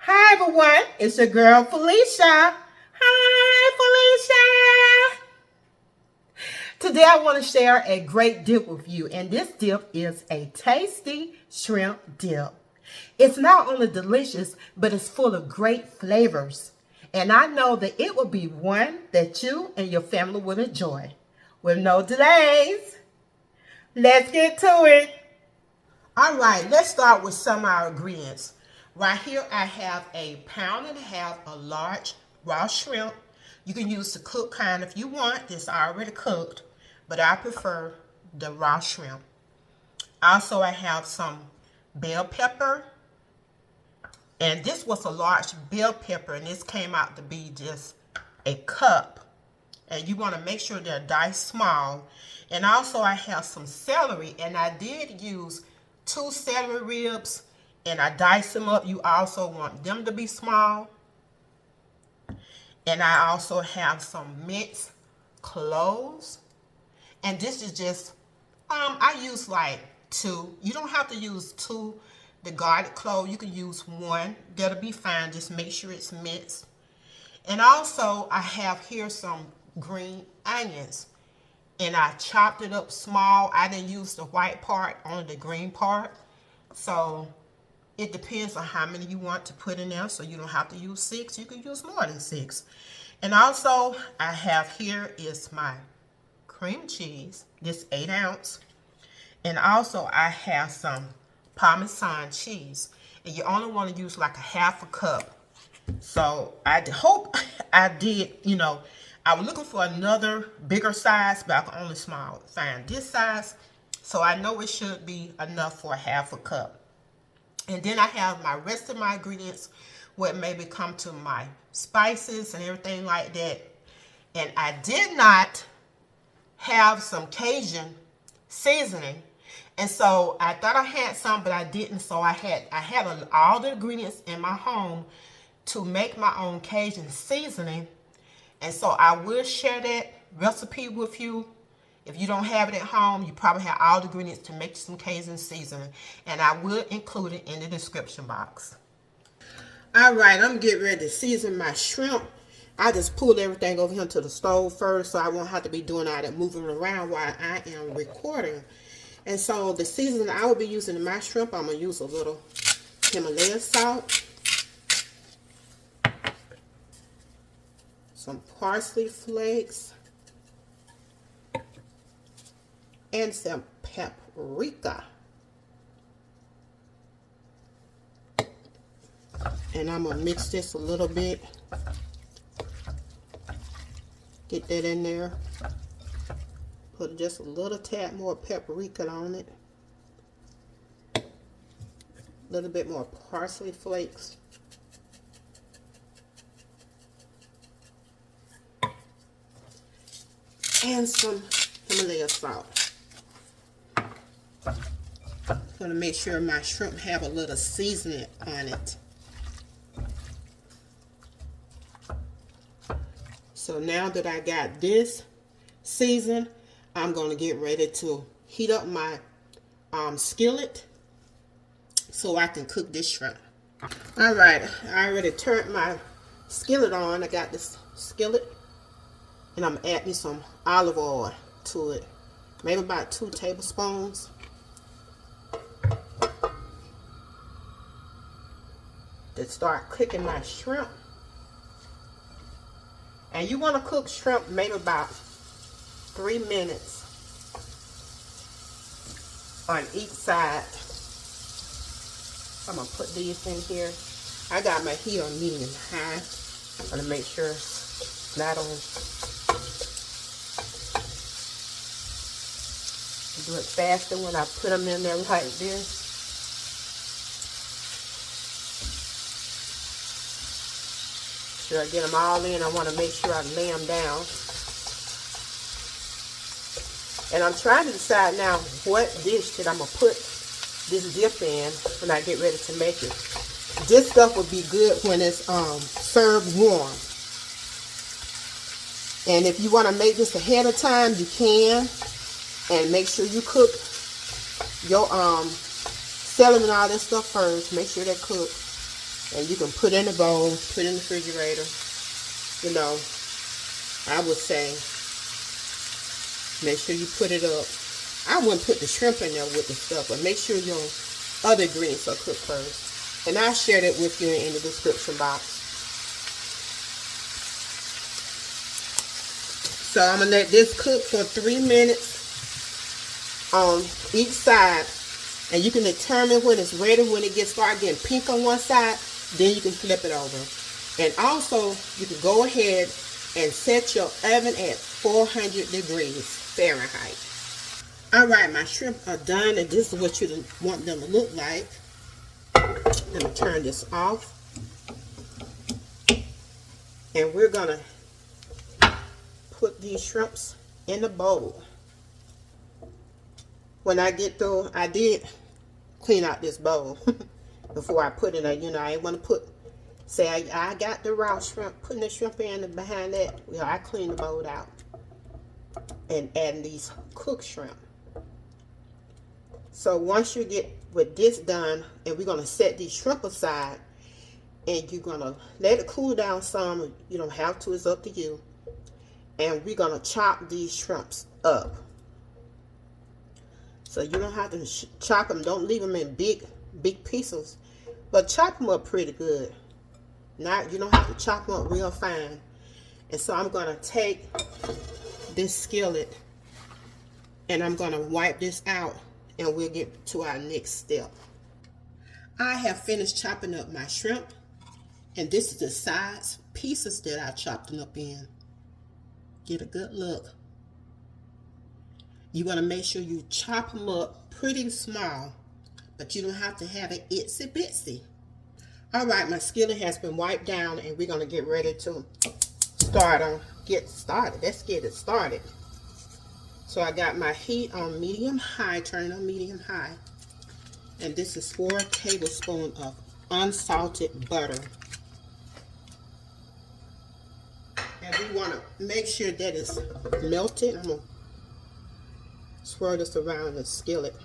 Hi everyone, it's your girl Felicia. Hi Felicia. Today I want to share a great dip with you, and this dip is a tasty shrimp dip. It's not only delicious, but it's full of great flavors. And I know that it will be one that you and your family will enjoy. With no delays, let's get to it. All right, let's start with some of our ingredients. Right here I have a 1.5 pounds of large raw shrimp. You can use the cooked kind if you want. It's already cooked, but I prefer the raw shrimp. Also, I have some bell pepper. And this was a large bell pepper, and this came out to be just a cup. And you want to make sure they're diced small. And also I have some celery, and I did use 2 celery ribs, and I diced them up. You also want them to be small. And I also have some minced cloves. And this is just, I use like 2. You don't have to use 2, the garlic clove. You can use 1. That'll be fine. Just make sure it's minced. And also I have here some green onions. And I chopped it up small. I didn't use the white part, only the green part. So it depends on how many you want to put in there. So you don't have to use 6. You can use more than 6. And also I have here is my cream cheese. This 8 ounce. And also I have some Parmesan cheese. And you only want to use like a 1/2 cup. So I hope I did, I was looking for another bigger size, but I can only find this size. So I know it should be enough for a 1/2 cup. And then I have my rest of my ingredients, what maybe come to my spices and everything like that. And I did not have some Cajun seasoning. And so I thought I had some, but I didn't. So I have all the ingredients in my home to make my own Cajun seasoning. And so I will share that recipe with you. If you don't have it at home, you probably have all the ingredients to make some Cajun seasoning. And I will include it in the description box. All right, I'm getting ready to season my shrimp. I just pulled everything over here to the stove first, so I won't have to be doing all that moving around while I am recording. And so the seasoning I will be using in my shrimp, I'm going to use a little Himalayan salt, some parsley flakes, and some paprika. And I'm going to mix this a little bit. Get that in there. Put just a little tad more paprika on it. A little bit more parsley flakes. And some Himalayan salt. I'm going to make sure my shrimp have a little seasoning on it. So now that I got this seasoned, I'm going to get ready to heat up my skillet so I can cook this shrimp. All right, I already turned my skillet on. I got this skillet, and I'm adding some olive oil to it. Maybe about 2 tablespoons. To start cooking my shrimp. And you want to cook shrimp maybe about 3 minutes on each side. I'm going to put these in here. I got my heat on medium high. I'm going to make sure it's not on. I do it faster when I put them in there like this. Sure I get them all in. I want to make sure I lay them down. And I'm trying to decide now what dish that I'm going to put this dip in when I get ready to make it. This stuff would be good when it's served warm. And if you want to make this ahead of time, you can. And make sure you cook your celery and all that stuff first. Make sure they're cooked. And you can put in a bowl, put in the refrigerator. You know, I would say make sure you put it up. I wouldn't put the shrimp in there with the stuff, but make sure your other ingredients are cooked first. And I'll share that with you in the description box. So I'm going to let this cook for 3 minutes on each side. And you can determine when it's ready, when it start getting pink on one side, then you can flip it over. And also, you can go ahead and set your oven at 400 degrees Fahrenheit. Alright, my shrimp are done, and this is what you want them to look like. Let me turn this off. And we're going to put these shrimps in the bowl. When I get through, I did clean out this bowl before I put it in. You know, I ain't want to put, say I got the raw shrimp, putting the shrimp in behind that. You know, I clean the bowl out and adding these cooked shrimp. So once you get with this done, and we're going to set these shrimp aside, and you're going to let it cool down some. You don't have to, it's up to you. And we're going to chop these shrimps up. So you don't have to chop them. Don't leave them in big pieces. But chop them up pretty good. Not, you don't have to chop them up real fine. And so I'm going to take this skillet and I'm going to wipe this out, and we'll get to our next step. I have finished chopping up my shrimp, and this is the size pieces that I chopped them up in. Get a good look. You want to make sure you chop them up pretty small, but you don't have to have it itsy bitsy. Alright, my skillet has been wiped down, and we're going to get ready to get started. Let's get it started. So I got my heat on medium high, turn on medium high. And this is 4 tablespoons of unsalted butter. And we want to make sure that it's melted. I'm going to swirl this around the skillet.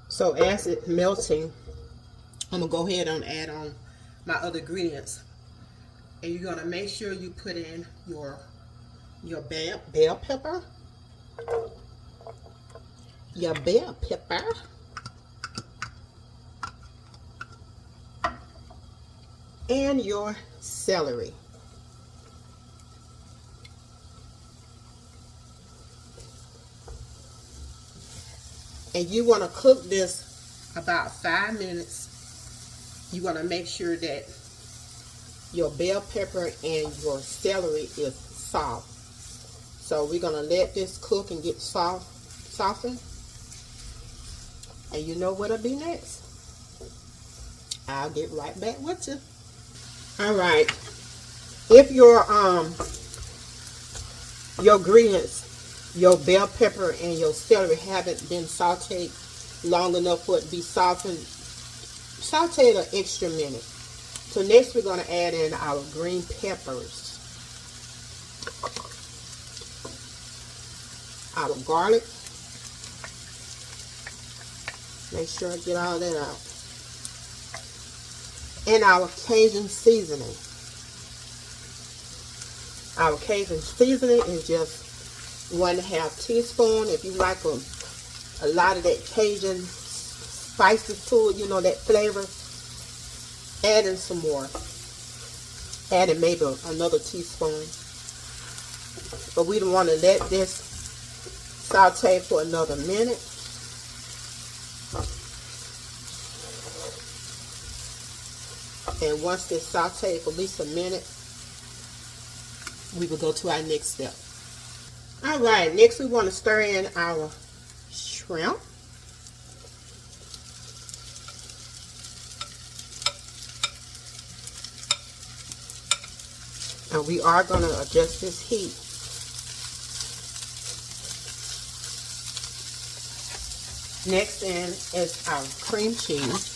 So as it's melting, I'm going to go ahead and add on my other ingredients. And you're going to make sure you put in your bell pepper. Your bell pepper. And your celery. And you want to cook this about 5 minutes. You want to make sure that your bell pepper and your celery is soft. So we're going to let this cook and get softened. And you know what'll be next. I'll get right back with you. Alright. If your ingredients, your bell pepper and your celery haven't been sauteed long enough for it to be softened, saute it an extra minute. So next we're going to add in our green peppers, our garlic. Make sure I get all that out. And our Cajun seasoning. Our Cajun seasoning is just 1.5 teaspoons. If you like a lot of that Cajun spices to it, you know, that flavor, add in some more. Add in maybe another teaspoon. But we don't want to let this saute for another minute. And once this sauteed for at least a minute, we will go to our next step. Alright, next we want to stir in our shrimp. And we are going to adjust this heat. Next in is our cream cheese.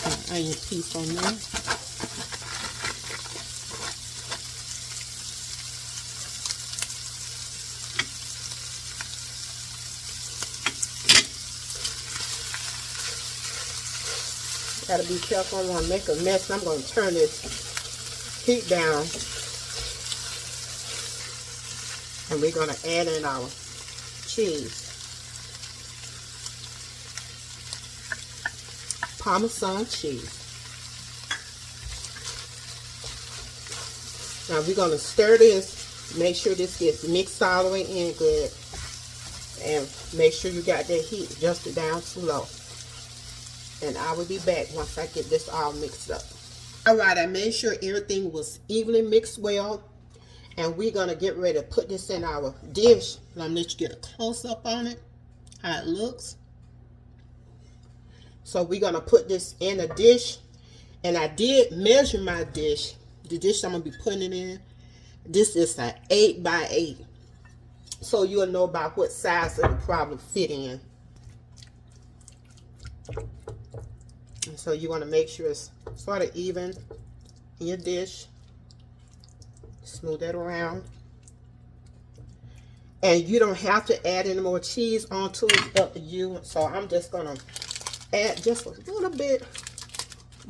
An onion piece on there. Gotta be careful. I don't want to make a mess. I'm going to turn this heat down. And we're going to add in our cheese. Parmesan cheese. Now we're going to stir this. Make sure this gets mixed all the way in good. And make sure you got that heat adjusted down to low. And I will be back once I get this all mixed up. Alright, I made sure everything was evenly mixed well. And we're going to get ready to put this in our dish. And I'm going to let you get a close-up on it. How it looks. So we're going to put this in a dish. And I did measure my dish. The dish I'm going to be putting it in. This is an 8 by 8. So you'll know about what size it'll probably fit in. And so you want to make sure it's sort of even in your dish. Smooth that around. And you don't have to add any more cheese onto it. It's up to you. So I'm just going to add just a little bit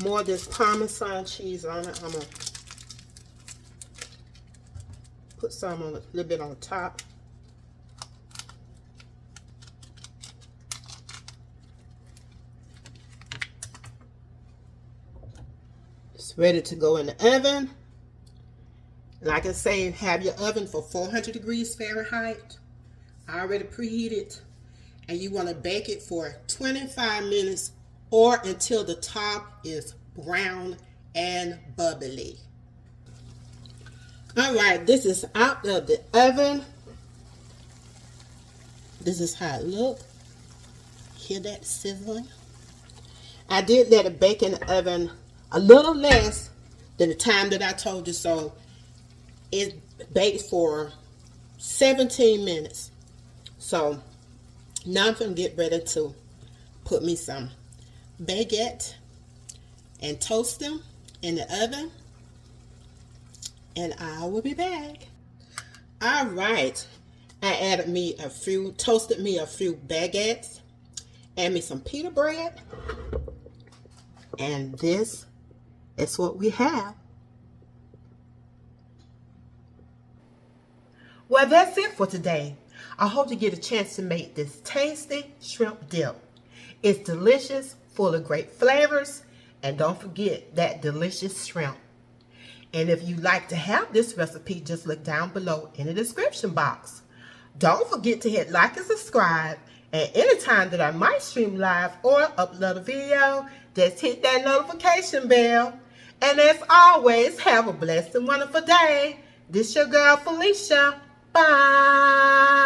more of this Parmesan cheese on it. I'm going to put some on a little bit on top. It's ready to go in the oven. Like I say, have your oven for 400 degrees Fahrenheit. I already preheated. And you want to bake it for 25 minutes or until the top is brown and bubbly. Alright, this is out of the oven. This is how it looks. Hear that sizzling? I did let it bake in the oven a little less than the time that I told you, so it baked for 17 minutes. So now I'm going to get ready to put me some baguette and toast them in the oven. And I will be back. All right. I added me a few, toasted me a few baguettes. Add me some pita bread. And this is what we have. Well, that's it for today. I hope you get a chance to make this tasty shrimp dip. It's delicious, full of great flavors, and don't forget that delicious shrimp. And if you'd like to have this recipe, just look down below in the description box. Don't forget to hit like and subscribe. And anytime that I might stream live or upload a video, just hit that notification bell. And as always, have a blessed and wonderful day. This your girl Felicia. Bye.